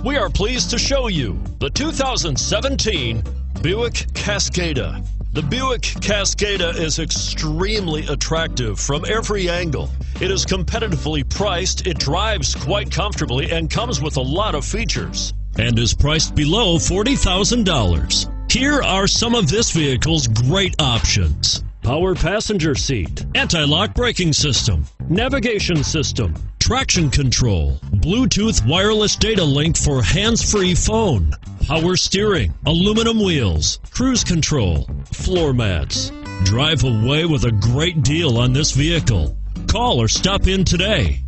We are pleased to show you the 2017 Buick Cascada. The Buick Cascada is extremely attractive from every angle. It is competitively priced, it drives quite comfortably, and comes with a lot of features, and is priced below $40,000. Here are some of this vehicle's great options: power passenger seat, anti-lock braking system, navigation system, traction control, Bluetooth wireless data link for hands-free phone, power steering, aluminum wheels, cruise control, floor mats. Drive away with a great deal on this vehicle. Call or stop in today.